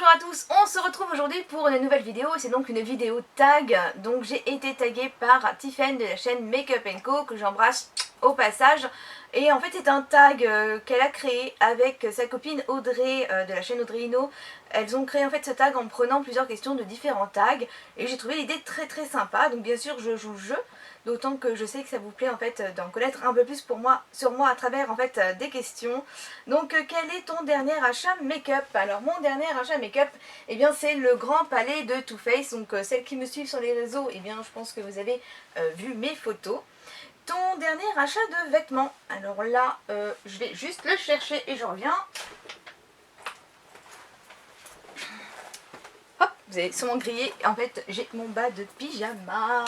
Bonjour à tous, on se retrouve aujourd'hui pour une nouvelle vidéo, c'est donc une vidéo tag. Donc j'ai été taguée par Tiffen de la chaîne Makeup & Co que j'embrasse au passage. Et en fait c'est un tag qu'elle a créé avec sa copine Audrey de la chaîne Audrey Ino. Elles ont créé en fait ce tag en prenant plusieurs questions de différents tags et j'ai trouvé l'idée très sympa. Donc bien sûr je joue le jeu, d'autant que je sais que ça vous plaît en fait d'en connaître un peu plus sur moi à travers en fait des questions. Donc quel est ton dernier achat make-up? Alors mon dernier achat make-up, eh bien c'est le grand palais de Too Faced. Donc celles qui me suivent sur les réseaux, eh bien je pense que vous avez vu mes photos. Ton dernier achat de vêtements, alors là je vais juste le chercher et je reviens. Hop, vous avez sûrement grillé, en fait j'ai mon bas de pyjama.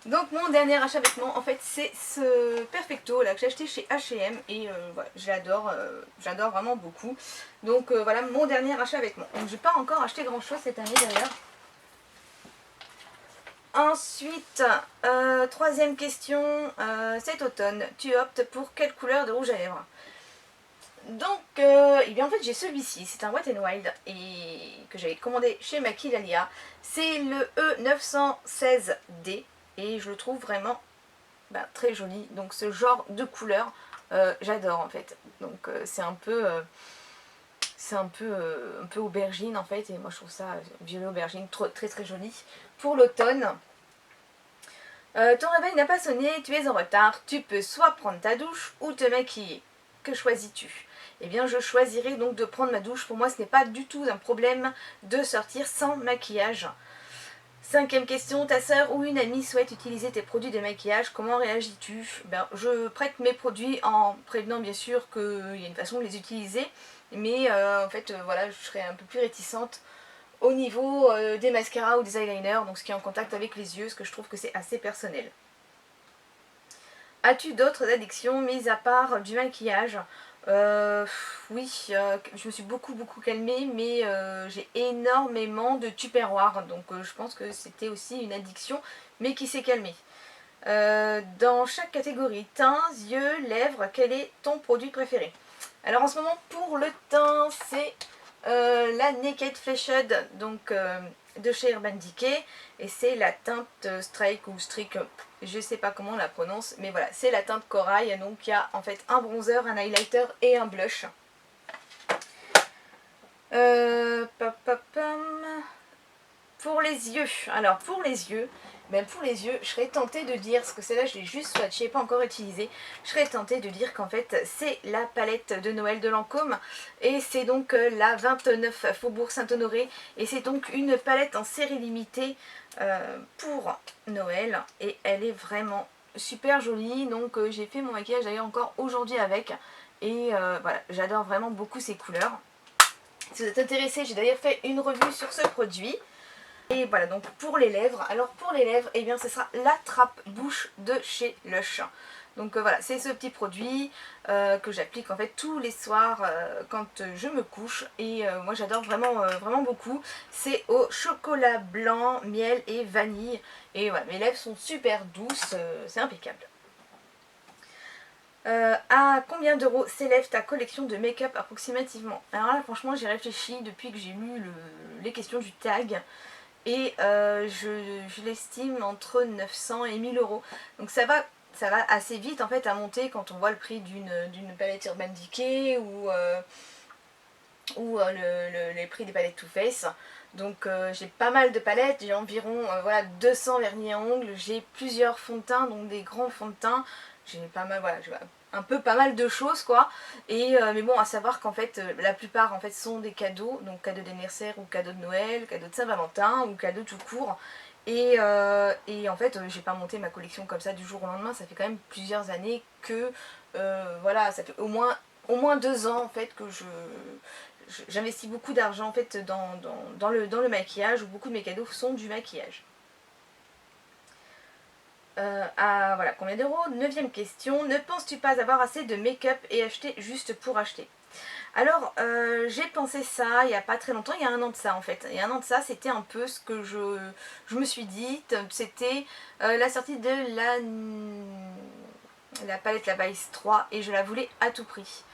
Donc mon dernier achat vêtements, en fait c'est ce Perfecto là que j'ai acheté chez H&M et voilà, j'adore vraiment beaucoup. Donc voilà mon dernier achat vêtements. Donc j'ai pas encore acheté grand chose cette année d'ailleurs. Ensuite, troisième question, cet automne, tu optes pour quelle couleur de rouge à lèvres? Donc, eh bien en fait j'ai celui-ci, c'est un Wet n Wild et que j'avais commandé chez Maquillalia. C'est le E916D et je le trouve vraiment très joli. Donc ce genre de couleur, j'adore en fait. Donc c'est un peu aubergine en fait et moi je trouve ça violet aubergine très joli pour l'automne. Ton réveil n'a pas sonné, tu es en retard, tu peux soit prendre ta douche ou te maquiller. Que choisis-tu? Eh bien je choisirai donc de prendre ma douche. Pour moi ce n'est pas du tout un problème de sortir sans maquillage. Cinquième question, ta sœur ou une amie souhaite utiliser tes produits de maquillage, comment réagis-tu? Je prête mes produits en prévenant bien sûr qu'il y a une façon de les utiliser, mais en fait voilà, je serais un peu plus réticente au niveau des mascaras ou des eyeliners, donc ce qui est en contact avec les yeux, ce que je trouve que c'est assez personnel. As-tu d'autres addictions, mis à part du maquillage? Oui, je me suis beaucoup calmée, mais j'ai énormément de tupperware, donc je pense que c'était aussi une addiction, mais qui s'est calmée. Dans chaque catégorie, teint, yeux, lèvres, quel est ton produit préféré? Alors en ce moment, pour le teint, c'est la Naked Fleshed, donc de chez Urban Decay, et c'est la teinte Strike ou Streak, je sais pas comment on la prononce, mais voilà, c'est la teinte corail. Donc il y a en fait un bronzer, un highlighter et un blush. Pour les yeux, alors pour les yeux, je serais tentée de dire, parce que celle-là je l'ai juste swatchée, pas encore utilisée, je serais tentée de dire qu'en fait c'est la palette de Noël de Lancôme et c'est donc la 29 Faubourg Saint-Honoré et c'est donc une palette en série limitée pour Noël et elle est vraiment super jolie. Donc j'ai fait mon maquillage d'ailleurs encore aujourd'hui avec et voilà, j'adore vraiment beaucoup ces couleurs. Si vous êtes intéressé, j'ai d'ailleurs fait une revue sur ce produit. Et voilà, donc pour les lèvres, alors pour les lèvres, eh bien ce sera la trappe bouche de chez Lush. Donc voilà, c'est ce petit produit que j'applique en fait tous les soirs quand je me couche. Et moi j'adore vraiment beaucoup. C'est au chocolat blanc, miel et vanille. Et voilà, mes lèvres sont super douces, c'est impeccable. À combien d'euros s'élève ta collection de make-up approximativement? Alors là franchement j'ai réfléchi depuis que j'ai lu les questions du tag. Et je l'estime entre 900 et 1000 euros. Donc ça va assez vite en fait à monter quand on voit le prix d'une palette Urban Decay ou les prix des palettes Too Faced. Donc j'ai pas mal de palettes, j'ai environ voilà, 200 vernis à ongles, j'ai plusieurs fonds de teint, donc des grands fonds de teint. J'ai pas mal, voilà, pas mal de choses quoi. Et mais bon, à savoir qu'en fait la plupart en fait sont des cadeaux, donc cadeaux d'anniversaire ou cadeaux de Noël, cadeaux de Saint-Valentin ou cadeaux tout court. Et en fait j'ai pas monté ma collection comme ça du jour au lendemain, ça fait quand même plusieurs années que voilà, ça fait au moins 2 ans en fait que j'investis beaucoup d'argent en fait dans le maquillage, où beaucoup de mes cadeaux sont du maquillage. Voilà, combien d'euros? 9ème question. Ne penses-tu pas avoir assez de make-up et acheter juste pour acheter? Alors, j'ai pensé ça il n'y a pas très longtemps, il y a un an de ça en fait. Il y a un an de ça, c'était un peu ce que je me suis dit. C'était la sortie de la palette La Vice 3 et je la voulais à tout prix.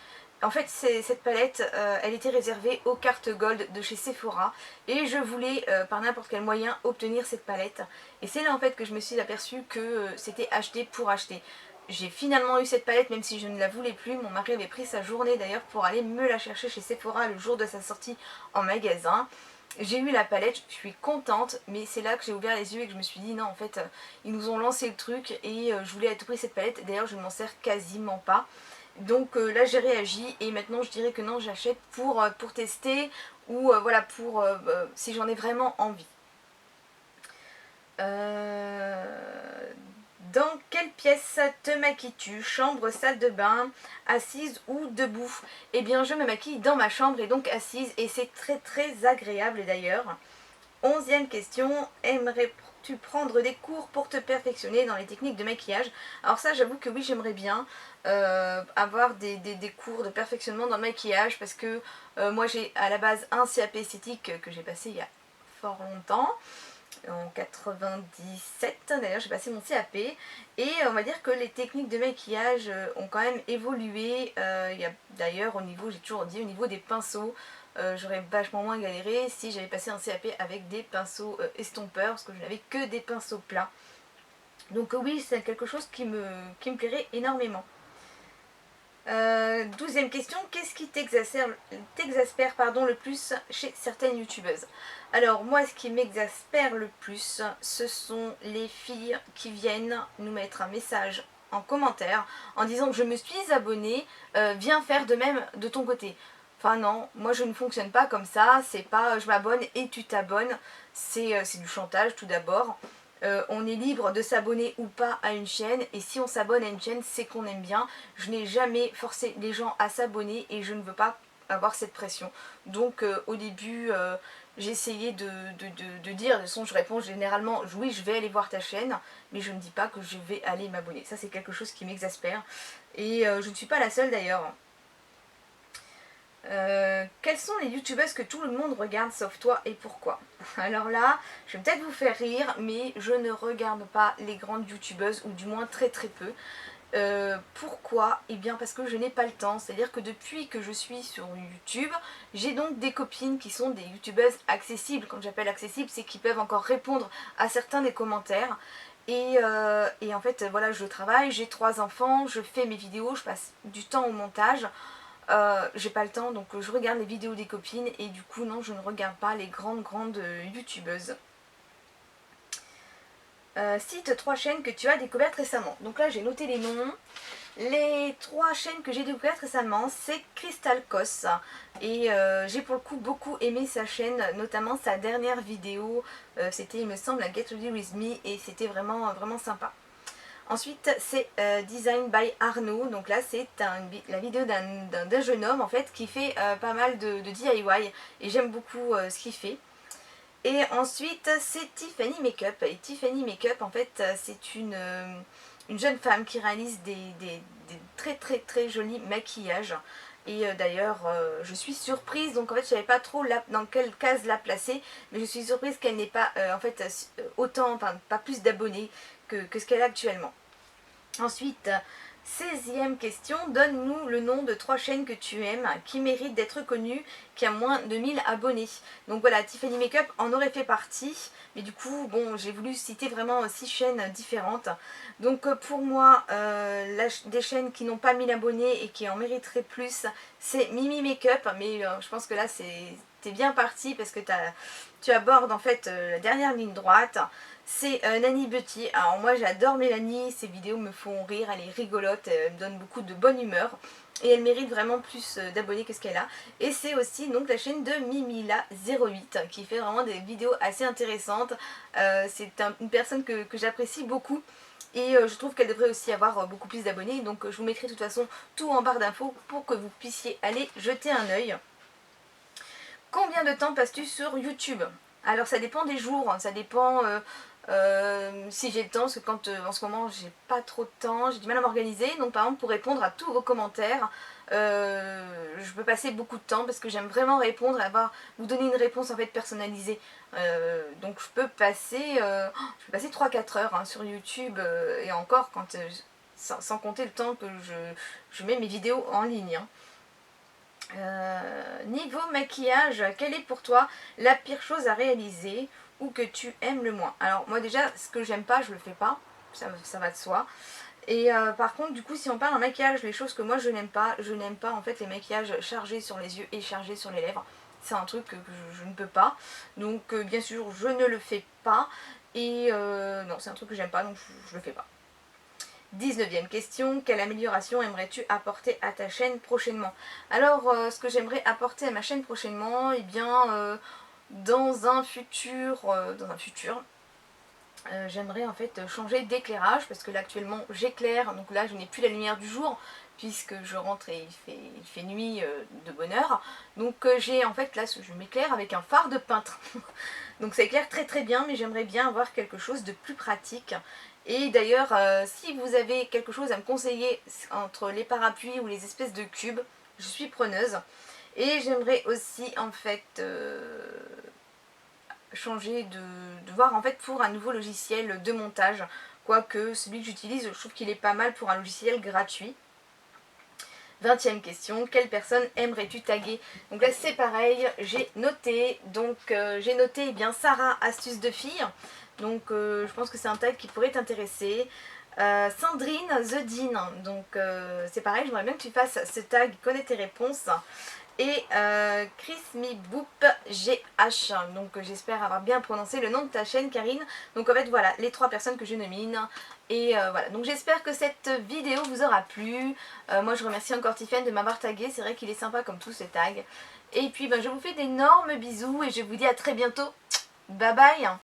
En fait, cette palette, elle était réservée aux cartes gold de chez Sephora. Et je voulais, par n'importe quel moyen, obtenir cette palette. Et c'est là en fait que je me suis aperçue que c'était acheter pour acheter. J'ai finalement eu cette palette, même si je ne la voulais plus. Mon mari avait pris sa journée d'ailleurs pour aller me la chercher chez Sephora le jour de sa sortie en magasin. J'ai eu la palette, je suis contente, mais c'est là que j'ai ouvert les yeux et que je me suis dit non, en fait, ils nous ont lancé le truc et je voulais à tout prix cette palette. D'ailleurs, je ne m'en sers quasiment pas. Donc là j'ai réagi et maintenant je dirais que non, j'achète pour tester ou voilà pour si j'en ai vraiment envie. Dans quelle pièce te maquilles-tu? Chambre, salle de bain, assise ou debout? Eh bien je me maquille dans ma chambre et donc assise et c'est très très agréable d'ailleurs. 11e question, aimerais-tu prendre des cours pour te perfectionner dans les techniques de maquillage? Alors ça j'avoue que oui, j'aimerais bien avoir des cours de perfectionnement dans le maquillage parce que moi j'ai à la base un CAP esthétique que j'ai passé il y a fort longtemps, en 97 d'ailleurs j'ai passé mon CAP et on va dire que les techniques de maquillage ont quand même évolué. Il y a d'ailleurs au niveau, j'ai toujours dit, au niveau des pinceaux, j'aurais vachement moins galéré si j'avais passé un CAP avec des pinceaux estompeurs parce que je n'avais que des pinceaux plats. Donc oui, c'est quelque chose qui me plairait énormément. 12e question, qu'est-ce qui t'exaspère le plus chez certaines youtubeuses? Alors moi, ce qui m'exaspère le plus, ce sont les filles qui viennent nous mettre un message en commentaire en disant que je me suis abonnée, viens faire de même de ton côté. Enfin non, moi je ne fonctionne pas comme ça, c'est pas je m'abonne et tu t'abonnes, c'est du chantage tout d'abord. On est libre de s'abonner ou pas à une chaîne et si on s'abonne à une chaîne c'est qu'on aime bien. Je n'ai jamais forcé les gens à s'abonner et je ne veux pas avoir cette pression. Donc au début j'ai essayé de dire, de toute façon je réponds généralement oui je vais aller voir ta chaîne mais je ne dis pas que je vais aller m'abonner. Ça c'est quelque chose qui m'exaspère et je ne suis pas la seule d'ailleurs. Quelles sont les youtubeuses que tout le monde regarde sauf toi et pourquoi? Alors là, je vais peut-être vous faire rire, mais je ne regarde pas les grandes youtubeuses, ou du moins très très peu. Pourquoi? Eh bien parce que je n'ai pas le temps, c'est-à-dire que depuis que je suis sur YouTube, j'ai donc des copines qui sont des youtubeuses accessibles. Quand j'appelle accessible, c'est qu'ils peuvent encore répondre à certains des commentaires. Et en fait, voilà, je travaille, j'ai 3 enfants, je fais mes vidéos, je passe du temps au montage. J'ai pas le temps donc je regarde les vidéos des copines et du coup non, je ne regarde pas les grandes youtubeuses. Cite 3 chaînes que tu as découvertes récemment. Donc là j'ai noté les noms. Les 3 chaînes que j'ai découvertes récemment, c'est Crystal Cos et j'ai pour le coup beaucoup aimé sa chaîne, notamment sa dernière vidéo, c'était il me semble la Get Ready With Me et c'était vraiment vraiment sympa. Ensuite, c'est Design by Arnaud. Donc là, c'est la vidéo d'un jeune homme en fait qui fait pas mal de DIY et j'aime beaucoup ce qu'il fait. Et ensuite, c'est Tiffany Makeup. Et Tiffany Makeup, en fait, c'est une jeune femme qui réalise des très très très jolis maquillages. Et d'ailleurs, je suis surprise, donc en fait, je savais pas trop dans quelle case la placer, mais je suis surprise qu'elle n'ait pas en fait autant, enfin pas plus d'abonnés que ce qu'elle a actuellement. Ensuite, 16e question, donne-nous le nom de 3 chaînes que tu aimes, qui méritent d'être connues, qui a moins de 1000 abonnés. Donc voilà, Tiffany Makeup en aurait fait partie, mais du coup, bon, j'ai voulu citer vraiment 6 chaînes différentes. Donc pour moi, des chaînes qui n'ont pas 1000 abonnés et qui en mériteraient plus, c'est Mimi Makeup, mais je pense que là, t'es bien parti parce que tu abordes en fait la dernière ligne droite. C'est Nani Beauty. Alors moi j'adore Mélanie, ses vidéos me font rire, elle est rigolote, elle me donne beaucoup de bonne humeur et elle mérite vraiment plus d'abonnés que ce qu'elle a. Et c'est aussi donc la chaîne de Mimila08 qui fait vraiment des vidéos assez intéressantes. C'est une personne que j'apprécie beaucoup et je trouve qu'elle devrait aussi avoir beaucoup plus d'abonnés. Donc je vous mettrai de toute façon tout en barre d'infos pour que vous puissiez aller jeter un œil. Combien de temps passes-tu sur YouTube? Alors ça dépend des jours, ça dépend si j'ai le temps, parce que quand en ce moment j'ai pas trop de temps, j'ai du mal à m'organiser. Donc par exemple pour répondre à tous vos commentaires, je peux passer beaucoup de temps parce que j'aime vraiment répondre et vous donner une réponse en fait personnalisée. Donc je peux passer 3-4 heures hein, sur YouTube et encore quand sans compter le temps que je mets mes vidéos en ligne. Hein. Niveau maquillage, quelle est pour toi la pire chose à réaliser ou que tu aimes le moins? Alors moi déjà, ce que j'aime pas, je le fais pas, ça va de soi. Et par contre, du coup, si on parle en maquillage, les choses que moi je n'aime pas en fait les maquillages chargés sur les yeux et chargés sur les lèvres. C'est un truc que je ne peux pas. Donc bien sûr, je ne le fais pas. Et non, c'est un truc que j'aime pas, donc je le fais pas. 19e question, quelle amélioration aimerais-tu apporter à ta chaîne prochainement? Alors, ce que j'aimerais apporter à ma chaîne prochainement, eh bien, dans un futur, j'aimerais en fait changer d'éclairage parce que là actuellement j'éclaire, donc là je n'ai plus la lumière du jour puisque je rentre et il fait nuit de bonne heure. Donc j'ai en fait là je m'éclaire avec un phare de peintre. Donc ça éclaire très très bien, mais j'aimerais bien avoir quelque chose de plus pratique. Et d'ailleurs si vous avez quelque chose à me conseiller entre les parapluies ou les espèces de cubes, je suis preneuse. Et j'aimerais aussi en fait changer de voir en fait pour un nouveau logiciel de montage, quoique celui que j'utilise je trouve qu'il est pas mal pour un logiciel gratuit. 20e question, quelle personne aimerais-tu taguer? Donc là c'est pareil, j'ai noté, donc j'ai noté eh bien Sarah astuce de fille, donc je pense que c'est un tag qui pourrait t'intéresser. Sandrine The Dean, donc c'est pareil, j'aimerais bien que tu fasses ce tag, connais tes réponses. Et Chris Me Boop GH, donc j'espère avoir bien prononcé le nom de ta chaîne Karine. Donc en fait voilà les 3 personnes que je nomine. Et voilà, donc j'espère que cette vidéo vous aura plu. Moi je remercie encore Tiffany de m'avoir tagué, c'est vrai qu'il est sympa comme tous ces tags. Et puis ben, je vous fais d'énormes bisous et je vous dis à très bientôt. Bye bye.